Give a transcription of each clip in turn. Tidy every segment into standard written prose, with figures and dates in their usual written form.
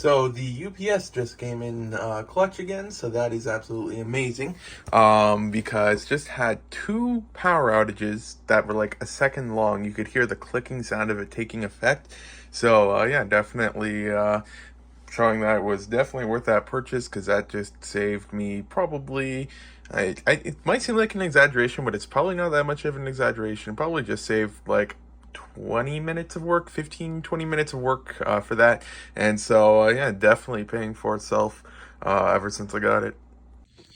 So the UPS just came in clutch again, so that is absolutely amazing. Because just had two power outages that were like a second long. You could hear the clicking sound of it taking effect. So yeah, definitely showing that it was definitely worth that purchase because that just saved me probably. It might seem like an exaggeration, but it's probably not that much of an exaggeration. Probably just saved like 20 minutes of work, 15, 20 minutes of work for that. And so, yeah, definitely paying for itself ever since I got it.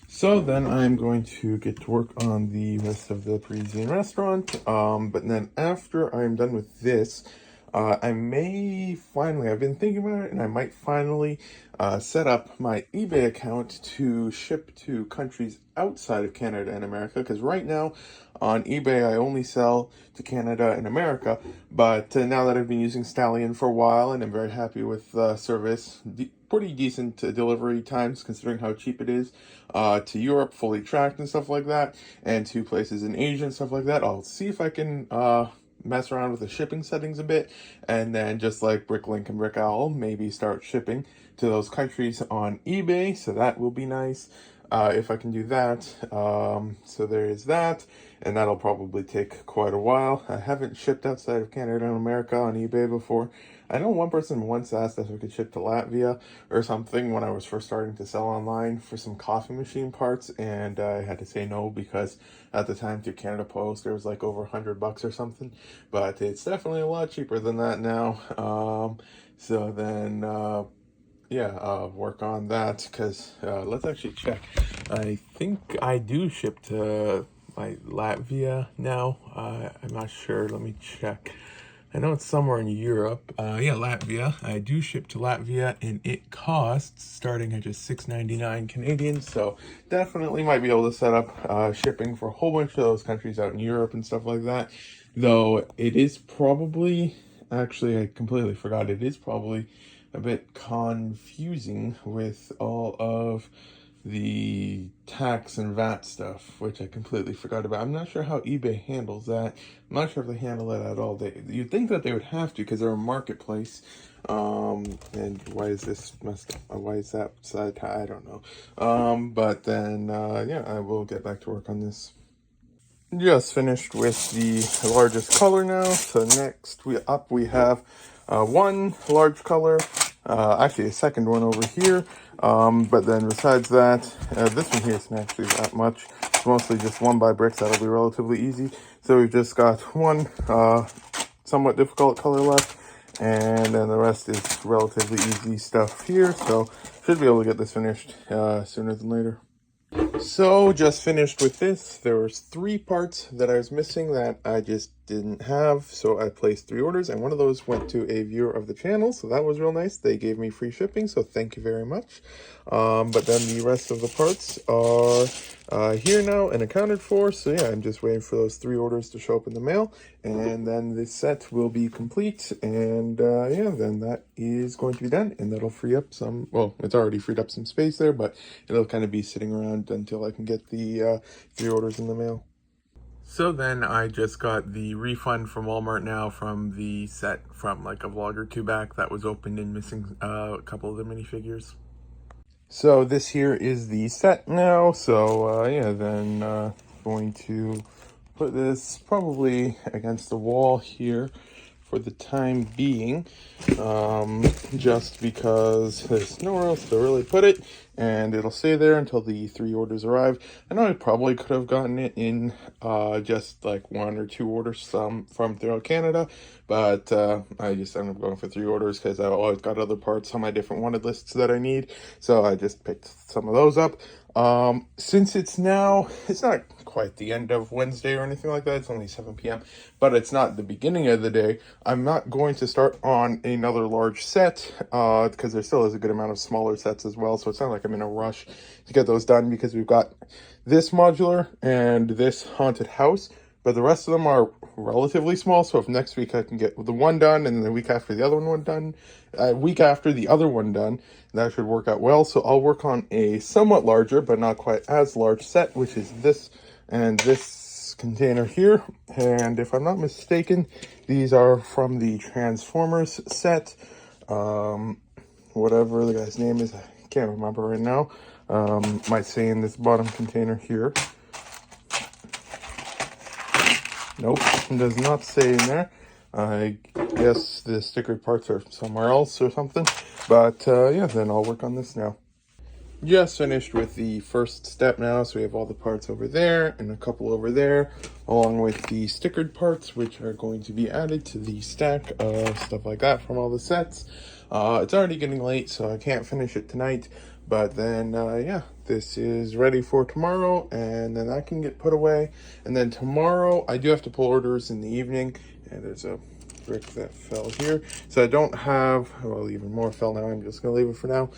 So then I'm going to get to work on the rest of the Parisian restaurant. But then after I'm done with this, I may finally, I've been thinking about it, and I might finally set up my eBay account to ship to countries outside of Canada and America. Because right now on eBay, I only sell to Canada and America. But now that I've been using Stallion for a while and I'm very happy with the service, pretty decent delivery times considering how cheap it is, to Europe, fully tracked and stuff like that, and to places in Asia and stuff like that. I'll see if I can mess around with the shipping settings a bit, and then just like Bricklink and Brickowl, maybe start shipping to those countries on eBay. So that will be nice if I can do that. So there is that, and that'll probably take quite a while. I haven't shipped outside of Canada and America on eBay before. I know one person once asked if I could ship to Latvia or something when I was first starting to sell online for some coffee machine parts, and I had to say no because at the time through Canada Post there was like over $100 or something, but it's definitely a lot cheaper than that now. So then yeah, work on that because let's actually check. I think I do ship to like Latvia now. I'm not sure. Let me check. I know it's somewhere in Europe. Yeah, Latvia. I do ship to Latvia, and it costs starting at just $6.99 Canadian. So definitely might be able to set up shipping for a whole bunch of those countries out in Europe and stuff like that. Though it is probably, actually, I completely forgot. It is probably a bit confusing with all of the tax and VAT stuff, which I completely forgot about. I'm not sure how eBay handles that. I'm not sure if they handle it at all. You'd think that they would have to because they're a marketplace. And why is this messed up? Why is that side? I don't know. But then, yeah, I will get back to work on this. Just finished with the largest color now. So next we have one large color, actually a second one over here. But then besides that, this one here isn't actually that much. It's mostly just one by bricks. That'll be relatively easy. So we've just got one somewhat difficult color left, and then the rest is relatively easy stuff here. So should be able to get this finished sooner than later. So just finished with this. There was 3 parts that I was missing that I just didn't have, so I placed 3 orders, and one of those went to a viewer of the channel, so that was real nice. They gave me free shipping, so thank you very much. But then the rest of the parts are here now and accounted for, so yeah, I'm just waiting for those 3 orders to show up in the mail, and then this set will be complete, and yeah, then that is going to be done, and that'll free up some, well, it's already freed up some space there, but it'll kind of be sitting around until I can get the 3 orders in the mail. So then I just got the refund from Walmart now from the set from like a vlog or 2 back that was opened and missing a couple of the minifigures. So this here is the set now. So yeah, then going to put this probably against the wall here for the time being, just because there's nowhere else to really put it, and it'll stay there until the 3 orders arrive. I know I probably could have gotten it in just like 1 or 2 orders from throughout Canada, but I just ended up going for 3 orders because I've always got other parts on my different wanted lists that I need, so I just picked some of those up. Since it's not quite the end of Wednesday or anything like that, it's only 7 p.m., but it's not the beginning of the day, I'm not going to start on another large set, because there still is a good amount of smaller sets as well, so it's not like I'm in a rush to get those done, because we've got this modular and this haunted house, but the rest of them are relatively small, so if next week I can get the one done, and then the week after the other one done, week after the other one done, that should work out well. So I'll work on a somewhat larger, but not quite as large set, which is this and this container here. And if I'm not mistaken, these are from the Transformers set. whatever the guy's name is. I can't remember right now. Might say in this bottom container here. Nope, it does not say in there. I guess the stickered parts are somewhere else or something. But yeah, then I'll work on this now. Just finished with the first step now, so we have all the parts over there and a couple over there, along with the stickered parts, which are going to be added to the stack of stuff like that from all the sets. It's already getting late, so I can't finish it tonight, but then yeah, this is ready for tomorrow, and then that can get put away. And then tomorrow I do have to pull orders in the evening, and there's a brick that fell here, so I don't have, well, even more fell now. I'm just gonna leave it for now.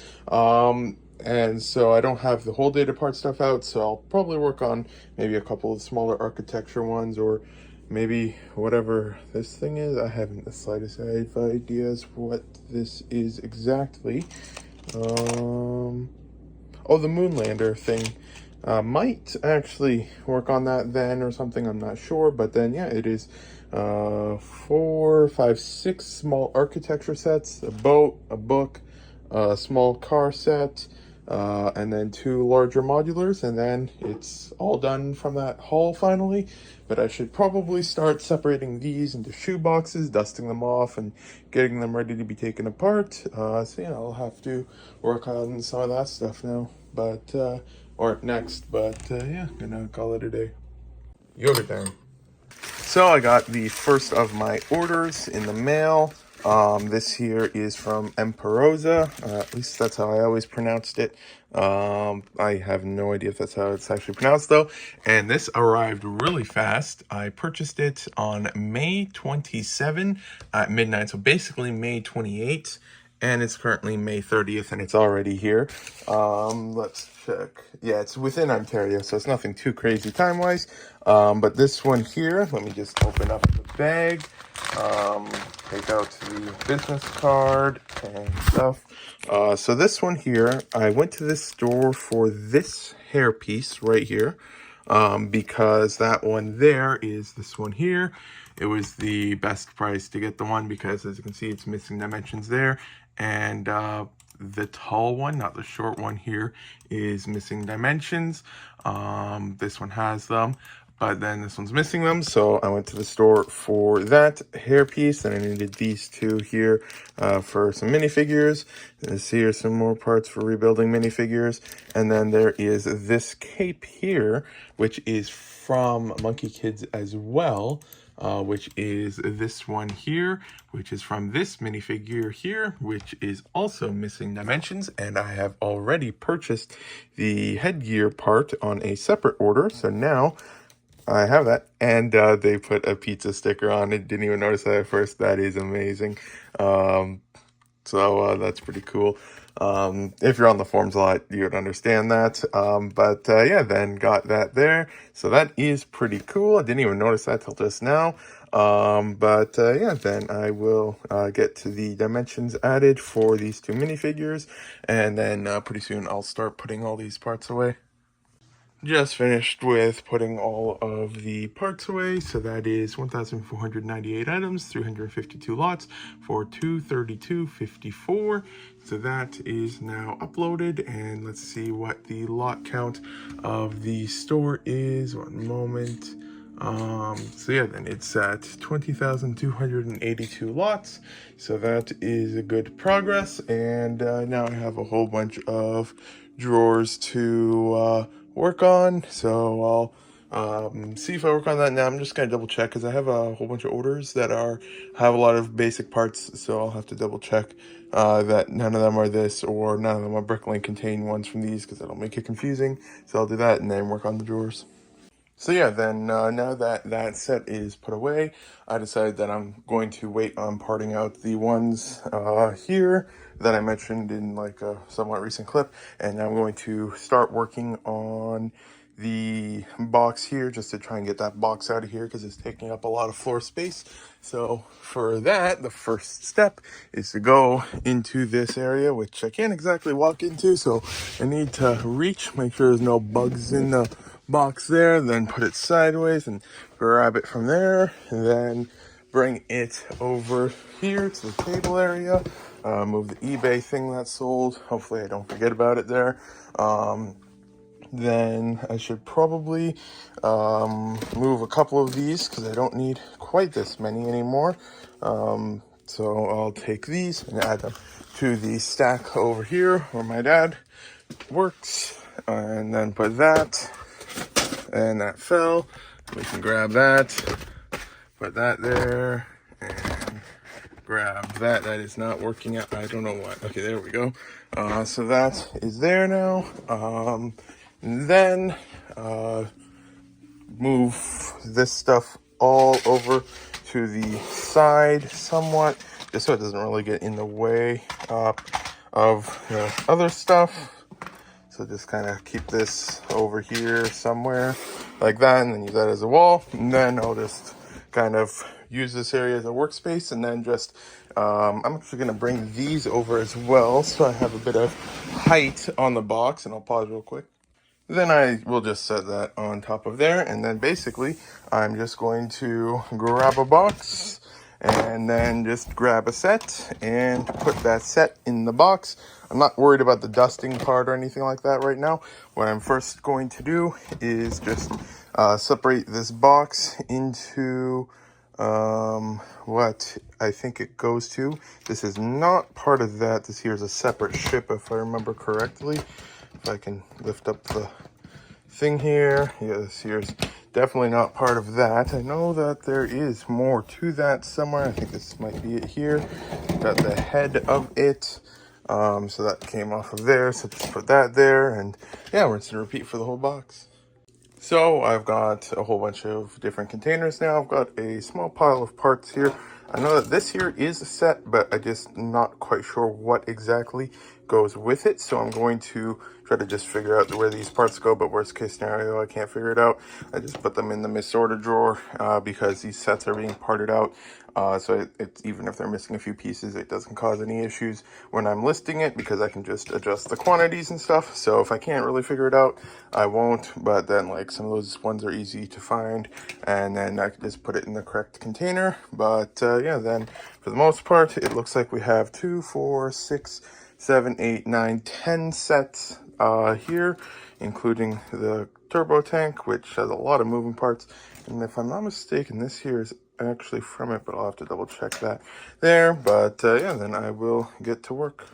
And so I don't have the whole day to part stuff out, so I'll probably work on maybe a couple of smaller architecture ones, or maybe whatever this thing is. I haven't the slightest ideas what this is exactly. Oh, the Moonlander thing. Might actually work on that then or something, I'm not sure. But then, yeah, it is 4, 5, 6 small architecture sets, a boat, a book, a small car set, and then 2 larger modulars, and then it's all done from that haul finally. But I should probably start separating these into shoe boxes, dusting them off, and getting them ready to be taken apart. So yeah, I'll have to work on some of that stuff now, but or next. But yeah, gonna call it a day. Yoga time. So I got the first of my orders in the mail. This here is from Emperosa. At least that's how I always pronounced it. I have no idea if that's how it's actually pronounced though. And this arrived really fast. I purchased it on May 27 at midnight. So basically May 28th. And it's currently May 30th, and it's already here. Let's check. Yeah, it's within Ontario, so it's nothing too crazy time-wise. But this one here, let me just open up the bag, take out the business card and stuff. So this one here, I went to this store for this hairpiece right here, because that one there is this one here. It was the best price to get the one because, as you can see, it's missing dimensions there. And the tall one, not the short one here, is missing dimensions. This one has them, but then this one's missing them. So I went to the store for that hairpiece, and I needed these 2 here for some minifigures. This here are some more parts for rebuilding minifigures. And then there is this cape here, which is from Monkey Kids as well. Which is this one here, which is from this minifigure here, which is also missing dimensions. And I have already purchased the headgear part on a separate order. So now I have that. And they put a pizza sticker on it. Didn't even notice that at first. That is amazing. So that's pretty cool. If you're on the forums a lot, you would understand that. But yeah, then got that there. So that is pretty cool. I didn't even notice that till just now. But yeah, then I will get to the dimensions added for these 2 minifigures. And then pretty soon I'll start putting all these parts away. Just finished with putting all of the parts away. So that is 1,498 items, 352 lots for $232.54. So that is now uploaded, and let's see what the lot count of the store is. One moment. So yeah, then it's at 20,282 lots. So that is a good progress. And now I have a whole bunch of drawers to work on. So I'll see if I work on that now. I'm just gonna double check because I have a whole bunch of orders that have a lot of basic parts. So I'll have to double check that none of them are this, or none of them are Bricklink contain ones from these, because that'll make it confusing. So I'll do that and then work on the drawers. So yeah, then now that that set is put away, I decided that I'm going to wait on parting out the ones here that I mentioned in like a somewhat recent clip, and I'm going to start working on the box here just to try and get that box out of here because it's taking up a lot of floor space. So for that, the first step is to go into this area, which I can't exactly walk into, so I need to reach, make sure there's no bugs in the box there, then put it sideways and grab it from there, and then bring it over here to the table area. move the eBay thing that sold. Hopefully I don't forget about it there. Then I should probably move a couple of these because I don't need quite this many anymore. So I'll take these and add them to the stack over here where my dad works, and then put that, and that fell. We can grab that, put that there, and grab that. That is not working out. I don't know what. Okay, there we go. So that is there now. Then move this stuff all over to the side somewhat, just so it doesn't really get in the way of the other stuff. So just kind of keep this over here somewhere like that, and then use that as a wall. And then I'll just kind of use this area as a workspace, and then just I'm actually going to bring these over as well, so I have a bit of height on the box. And I'll pause real quick. Then I will just set that on top of there, and then basically I'm just going to grab a box and then just grab a set and put that set in the box. I'm not worried about the dusting part or anything like that right now. What I'm first going to do is just separate this box into what I think it goes to. This is not part of that. This here is a separate ship, if I remember correctly. If I can lift up the thing here. Yeah, this here's definitely not part of that. I know that there is more to that somewhere. I think this might be it here. Got the head of it. So that came off of there. So just put that there, and yeah, rinse and repeat for the whole box. So I've got a whole bunch of different containers now. I've got a small pile of parts here. I know that this here is a set, but I just not quite sure what exactly goes with it. So I'm going to try to just figure out where these parts go, but worst case scenario, I can't figure it out. I just put them in the misorder drawer because these sets are being parted out. So it's even if they're missing a few pieces, it doesn't cause any issues when I'm listing it, because I can just adjust the quantities and stuff. So if I can't really figure it out, I won't. But then like some of those ones are easy to find, and then I can just put it in the correct container. But yeah, then for the most part, it looks like we have 2, 4, 6, 7, 8, 9, 10 sets here, including the turbo tank, which has a lot of moving parts. And if I'm not mistaken, this here is actually from it, but I'll have to double check that there. But yeah, then I will get to work.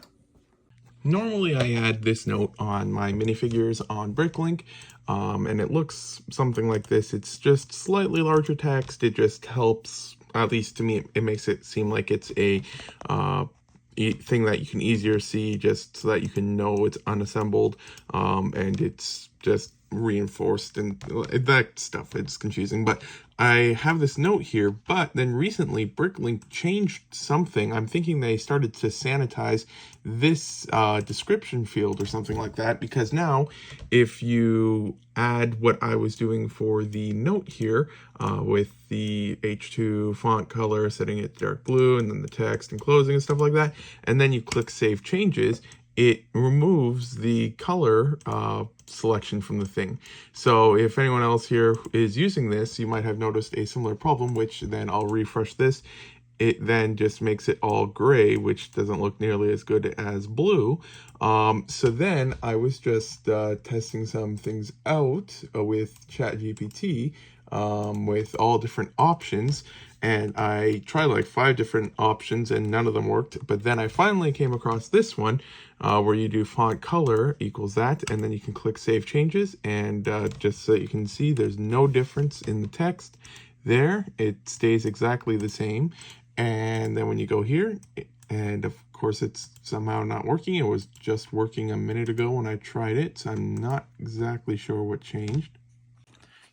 Normally I add this note on my minifigures on Bricklink, and it looks something like this. It's just slightly larger text. It just helps, at least to me, it makes it seem like it's a thing that you can easier see, just so that you can know it's unassembled, and it's just reinforced and that stuff. It's confusing, but I have this note here. But then recently Bricklink changed something. I'm thinking they started to sanitize this description field or something like that, because now if you add what I was doing for the note here with the H2 font color, setting it dark blue, and then the text and closing and stuff like that, and then you click save changes, it removes the color selection from the thing. So if anyone else here is using this, you might have noticed a similar problem, which then I'll refresh this. It then just makes it all gray, which doesn't look nearly as good as blue. So then I was just testing some things out with ChatGPT with all different options. And I tried like 5 different options and none of them worked. But then I finally came across this one where you do font color equals that, and then you can click save changes, and just so you can see there's no difference in the text there. It stays exactly the same. And then when you go here, and of course it's somehow not working. It was just working a minute ago when I tried it, so I'm not exactly sure what changed.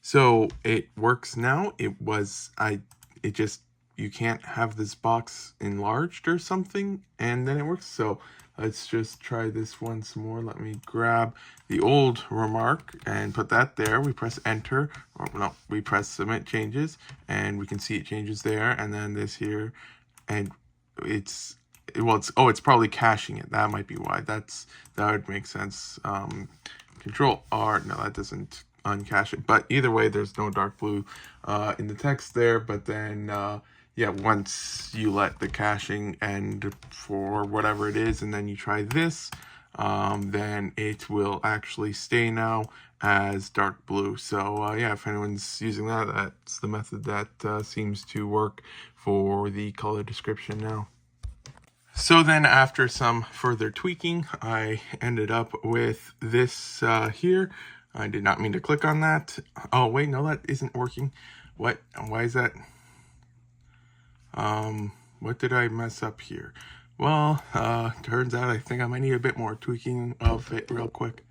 So it works now. It just, you can't have this box enlarged or something, and then it works. So let's just try this once more. Let me grab the old remark and put that there. We press enter, or no, we press submit changes, and we can see it changes there. And then this here, and it's probably caching it. That might be why. That would make sense. Control R, no, that doesn't uncache it. But either way, there's no dark blue in the text there. But then yeah, once you let the caching end for whatever it is, and then you try this, then it will actually stay now as dark blue. So yeah, if anyone's using that, that's the method that seems to work for the color description now. So then after some further tweaking, I ended up with this here. I did not mean to click on that. Oh, wait, no, that isn't working. What? Why is that? What did I mess up here? Well, turns out I think I might need a bit more tweaking of it real quick.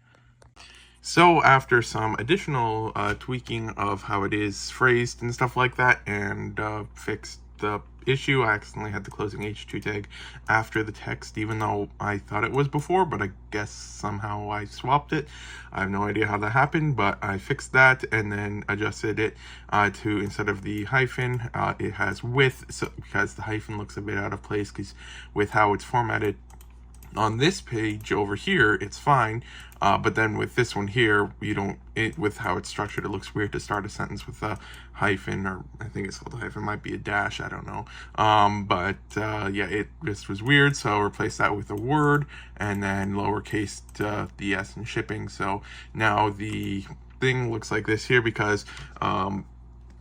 So after some additional tweaking of how it is phrased and stuff like that, and fixed the issue, I accidentally had the closing H2 tag after the text, even though I thought it was before, but I guess somehow I swapped it. I have no idea how that happened, but I fixed that and then adjusted it to, instead of the hyphen, it has with, so because the hyphen looks a bit out of place, because with how it's formatted on this page over here, it's fine, but then with this one here, you don't, with how it's structured, it looks weird to start a sentence with a hyphen, or I think it's called a hyphen, might be a dash, I don't know, but yeah, it just was weird, so replace that with a word, and then lowercase the S in shipping. So now the thing looks like this here, because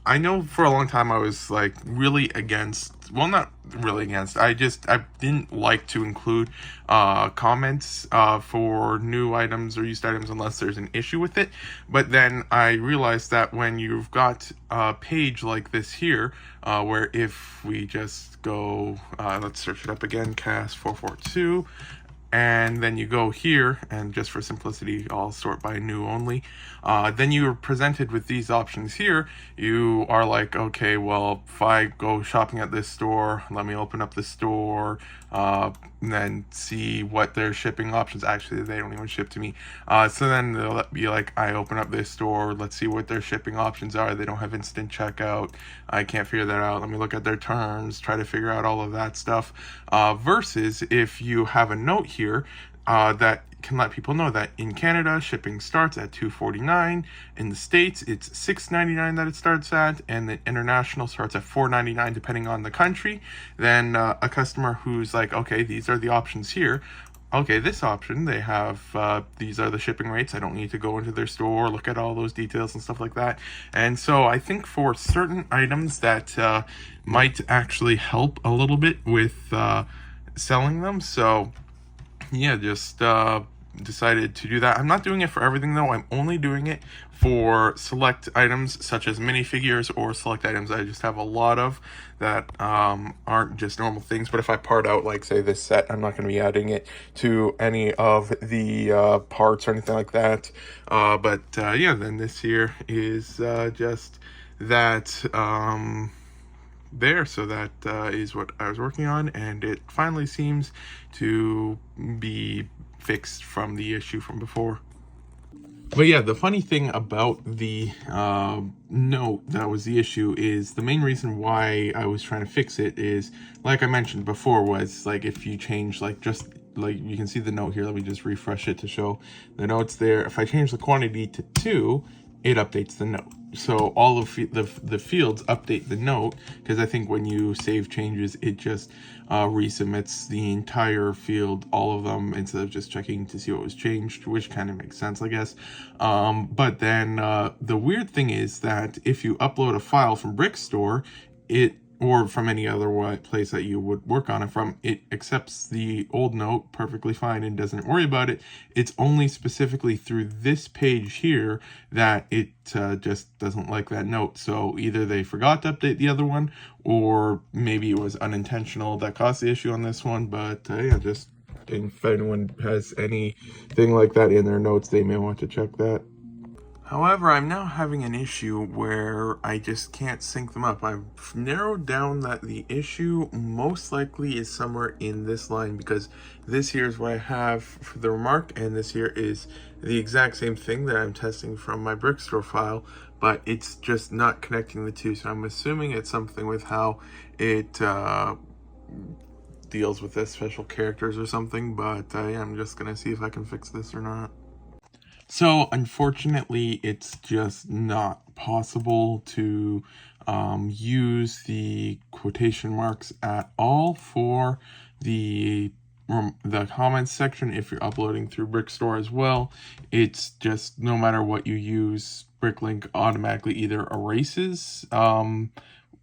I know for a long time I was like really against, well, not really against, I didn't like to include comments for new items or used items unless there's an issue with it. But then I realized that when you've got a page like this here, where if we just go, let's search it up again, CAS 442, and then you go here, and just for simplicity, I'll sort by new only. Then you're presented with these options here. You are like, okay, well, if I go shopping at this store, let me open up the store, and then see what their shipping options. Actually, they don't even ship to me. So then they'll be like, I open up this store, let's see what their shipping options are. They don't have instant checkout. I can't figure that out. Let me look at their terms, try to figure out all of that stuff. Versus if you have a note here that can let people know that in Canada, shipping starts at $2.49. In the States, it's $6.99 that it starts at, and the international starts at $4.99 depending on the country. Then a customer who's like, okay, these are the options here. Okay, this option, they have, these are the shipping rates. I don't need to go into their store, look at all those details and stuff like that. And so I think for certain items that might actually help a little bit with selling them. So yeah, just decided to do that. I'm not doing it for everything though. I'm only doing it for select items such as minifigures or select items I just have a lot of that aren't just normal things. But if I part out, like say this set, I'm not going to be adding it to any of the parts or anything like that. But yeah, then this here is just that there. So that is what I was working on, and it finally seems to be fixed from the issue from before. But yeah, the funny thing about the note that was the issue is the main reason why I was trying to fix it is, like I mentioned before, was like if you change, like just like you can see the note here, let me just refresh it to show the notes there. If I change the quantity to 2, it updates the note. So all of the fields update the note, because I think when you save changes, it just resubmits the entire field, all of them, instead of just checking to see what was changed, which kind of makes sense, I guess. But then the weird thing is that if you upload a file from Brickstore, or from any other place that you would work on it from, it accepts the old note perfectly fine and doesn't worry about it. It's only specifically through this page here that it just doesn't like that note. So either they forgot to update the other one, or maybe it was unintentional that caused the issue on this one. But yeah, just if anyone has anything like that in their notes, they may want to check that. However, I'm now having an issue where I just can't sync them up. I've narrowed down that the issue most likely is somewhere in this line, because this here is what I have for the remark, and this here is the exact same thing that I'm testing from my Brickstore file, but it's just not connecting the two. So I'm assuming it's something with how it deals with the special characters or something, but I'm just gonna see if I can fix this or not. So unfortunately, it's just not possible to use the quotation marks at all for the comments section. If you're uploading through Brickstore as well, it's just no matter what you use, Bricklink automatically either erases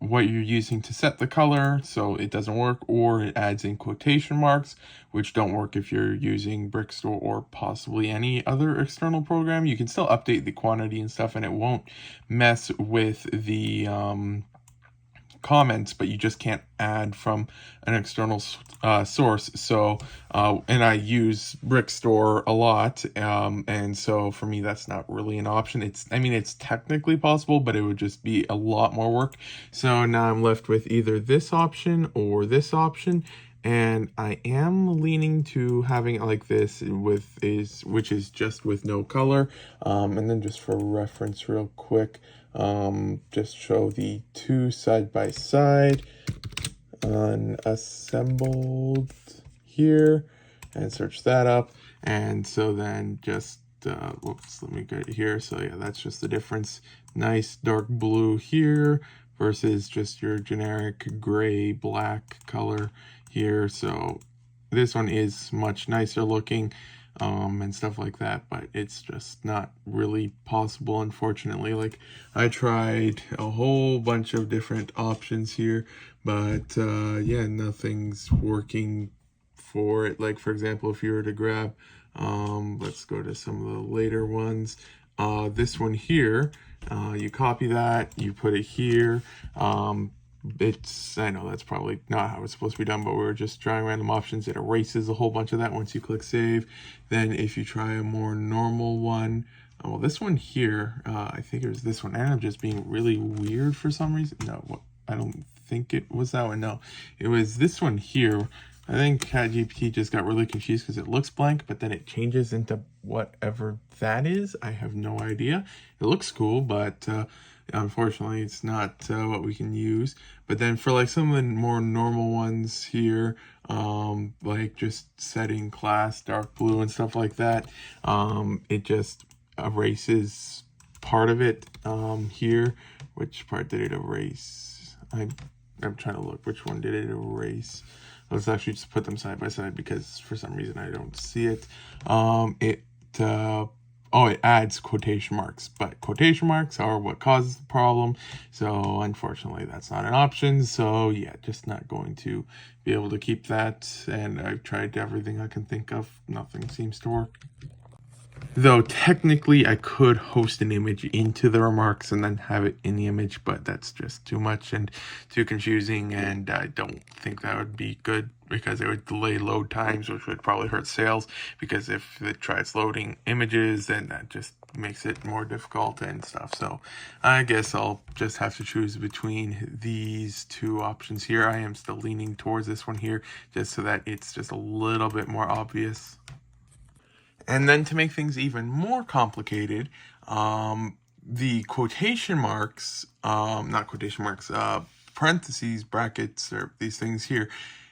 what you're using to set the color, so it doesn't work, or it adds in quotation marks, which don't work if you're using Brickstore or possibly any other external program. You can still update the quantity and stuff, and it won't mess with the comments, but you just can't add from an external source. So and I use Brickstore a lot, and so for me that's not really an option. It's technically possible, but it would just be a lot more work. So now I'm left with either this option or this option, and I am leaning to having it like this which is just with no color. And then just for reference real quick, just show the two side by side unassembled here and search that up. And so then just whoops, let me get it here. So yeah, that's just the difference. Nice dark blue here versus just your generic gray black color here. So this one is much nicer looking and stuff like that, but it's just not really possible, unfortunately. Like, I tried a whole bunch of different options here, but yeah, nothing's working for it. Like, for example, if you were to grab let's go to some of the later ones. This one here, you copy that, you put it here. I know that's probably not how it's supposed to be done, but we're just trying random options. It erases a whole bunch of that once you click save. Then if you try a more normal one, well, this one here, I think it was this one, ended up just being really weird for some reason. No, I don't think it was that one. No, it was this one here. I think ChatGPT just got really confused because it looks blank, but then it changes into whatever that is. I have no idea. It looks cool, but unfortunately, it's not what we can use. But then for like some of the more normal ones here, like just setting class dark blue and stuff like that, it just erases part of it here. Which part did it erase? I'm trying to look. Which one did it erase? Let's actually just put them side by side because for some reason I don't see it. It adds quotation marks, but quotation marks are what causes the problem. So unfortunately, that's not an option. So yeah, just not going to be able to keep that. And I've tried everything I can think of. Nothing seems to work. Though technically I could host an image into the remarks and then have it in the image, but that's just too much and too confusing, and I don't think that would be good because it would delay load times, which would probably hurt sales, because if it tries loading images, then that just makes it more difficult and stuff. So I guess I'll just have to choose between these two options here. I am still leaning towards this one here just so that it's just a little bit more obvious. And then to make things even more complicated, the quotation marks, not quotation marks, parentheses, brackets, or these things here,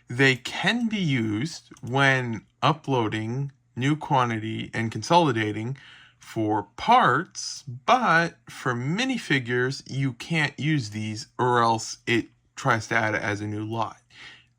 they can be used when uploading new quantity and consolidating for parts, but for minifigures, you can't use these or else it tries to add it as a new lot.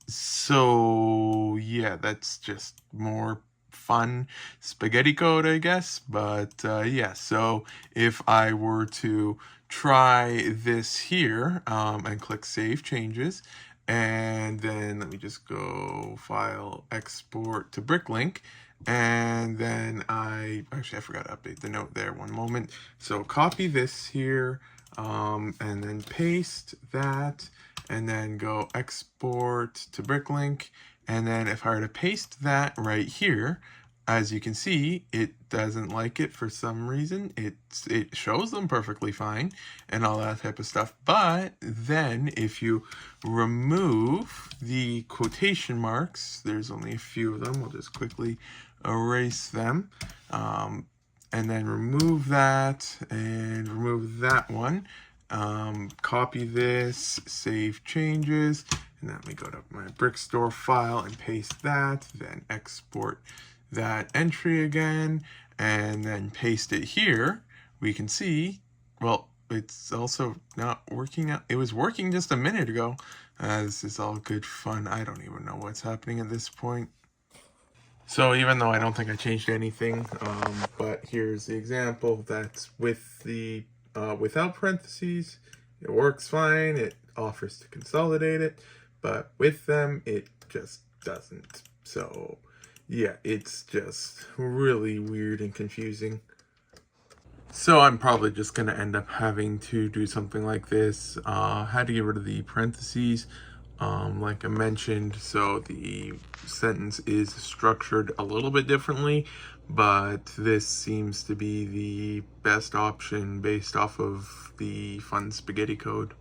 So yeah, that's just more fun spaghetti code, I guess. But yeah, so if I were to try this here and click Save Changes, and then let me just go File, Export to Bricklink, and then I forgot to update the note there, one moment. So copy this here, and then paste that, and then go export to Bricklink. And then if I were to paste that right here, as you can see, it doesn't like it for some reason. It shows them perfectly fine and all that type of stuff. But then if you remove the quotation marks, there's only a few of them. We'll just quickly erase them. And then remove that and remove that one. Copy this, save changes, and let me go to my Brickstore file and paste that, then export that entry again, and then paste it here. We can see, well, it's also not working out. It was working just a minute ago. This is all good fun. I don't even know what's happening at this point. So even though I don't think I changed anything, but here's the example that's with the without parentheses, it works fine. It offers to consolidate it, but with them, it just doesn't. So yeah, it's just really weird and confusing. So I'm probably just going to end up having to do something like this. Had to get rid of the parentheses, like I mentioned, so the sentence is structured a little bit differently, but this seems to be the best option based off of the fun spaghetti code.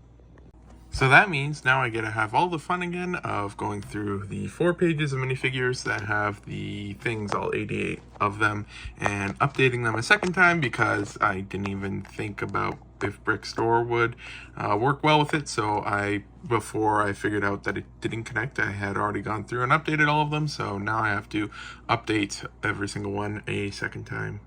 So that means now I get to have all the fun again of going through the 4 pages of minifigures that have the things, all 88 of them, and updating them a second time because I didn't even think about if Brick Store would work well with it. So before I figured out that it didn't connect, I had already gone through and updated all of them. So now I have to update every single one a second time.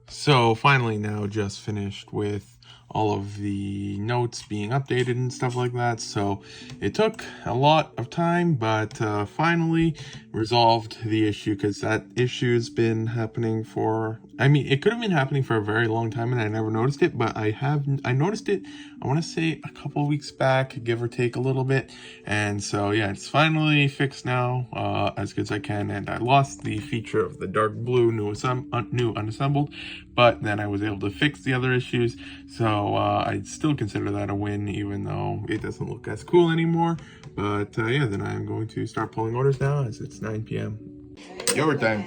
So finally now just finished with all of the notes being updated and stuff like that. So it took a lot of time, but finally resolved the issue, because that issue has been happening for, I mean, it could have been happening for a very long time and I never noticed it, but I noticed it, I want to say a couple of weeks back, give or take a little bit. And so yeah, it's finally fixed now, as good as I can. And I lost the feature of the dark blue new unassembled, but then I was able to fix the other issues. So I'd still consider that a win, even though it doesn't look as cool anymore. But yeah, then I'm going to start pulling orders now as it's 9 p.m. Yogurt time.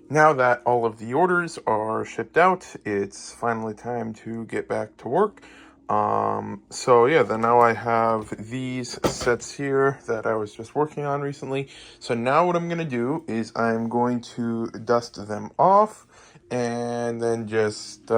Now that all of the orders are shipped out, it's finally time to get back to work. So yeah, then now I have these sets here that I was just working on recently. So now what I'm going to do is I'm going to dust them off and then just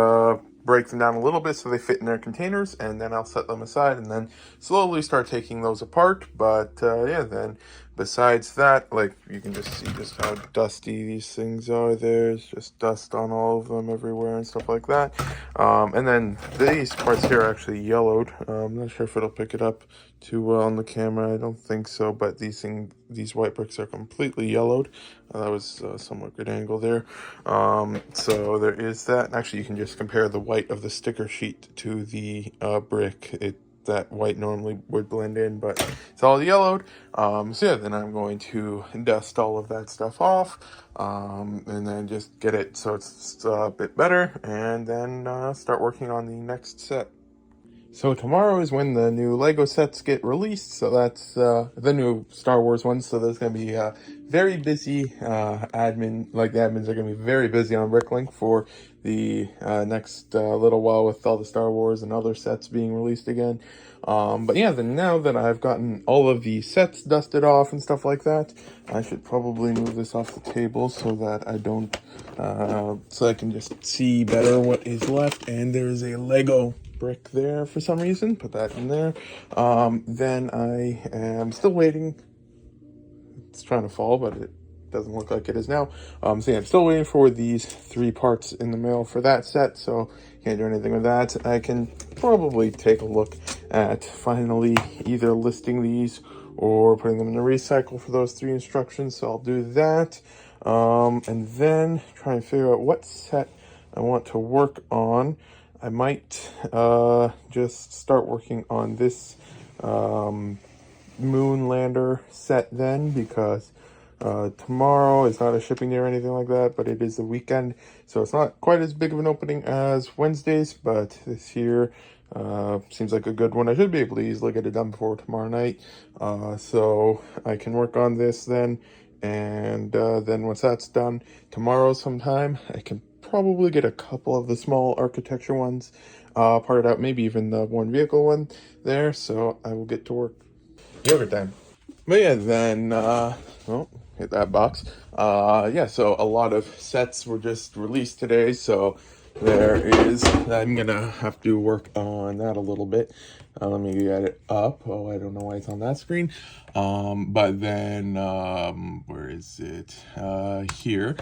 break them down a little bit so they fit in their containers, and then I'll set them aside and then slowly start taking those apart. But yeah, then besides that, like, you can just see just how dusty these things are. There's just dust on all of them everywhere and stuff like that. And then these parts here are actually yellowed. I'm not sure if it'll pick it up too well on the camera. I don't think so, but these white bricks are completely yellowed. That was a somewhat good angle there. So there is that. Actually, you can just compare the white of the sticker sheet to the brick. That white normally would blend in, but it's all yellowed. So yeah, then I'm going to dust all of that stuff off, and then just get it so it's a bit better, and then start working on the next set. So tomorrow is when the new Lego sets get released, so that's the new Star Wars ones, so there's going to be very busy the admins are going to be very busy on Bricklink for the next little while, with all the Star Wars and other sets being released again. But yeah, then now that I've gotten all of the sets dusted off and stuff like that, I should probably move this off the table so that I don't, so I can just see better what is left. And there's a Lego brick there for some reason, put that in there. Then I am still waiting. It's trying to fall, but it doesn't look like it is now. So yeah, I'm still waiting for these 3 parts in the mail for that set, so can't do anything with that. I can probably take a look at finally either listing these or putting them in the recycle for those 3 instructions, so I'll do that. And then try and figure out what set I want to work on. I might just start working on this Moonlander set then, because tomorrow is not a shipping day or anything like that, but it is the weekend, so it's not quite as big of an opening as Wednesdays, but this here seems like a good one. I should be able to easily get it done before tomorrow night, so I can work on this then, and then once that's done, tomorrow sometime, I can probably get a couple of the small architecture ones parted out, maybe even the one vehicle one there, so I will get to work. Yogurt time. But yeah, then, hit that box. Yeah, so a lot of sets were just released today, so I'm gonna have to work on that a little bit. Let me get it up. Oh, I don't know why it's on that screen. But then, where is it? Here,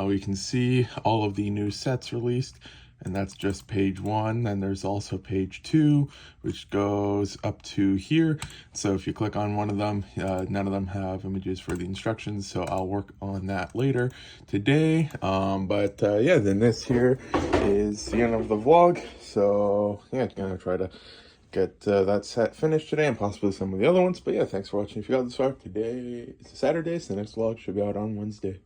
we can see all of the new sets released. and that's just page 1. Then there's also page 2, which goes up to here. So if you click on one of them, none of them have images for the instructions, so I'll work on that later today. Yeah, then this here is the end of the vlog. So yeah, gonna try to get that set finished today and possibly some of the other ones. But yeah, thanks for watching. If you got this far, today it's a Saturday, so the next vlog should be out on Wednesday.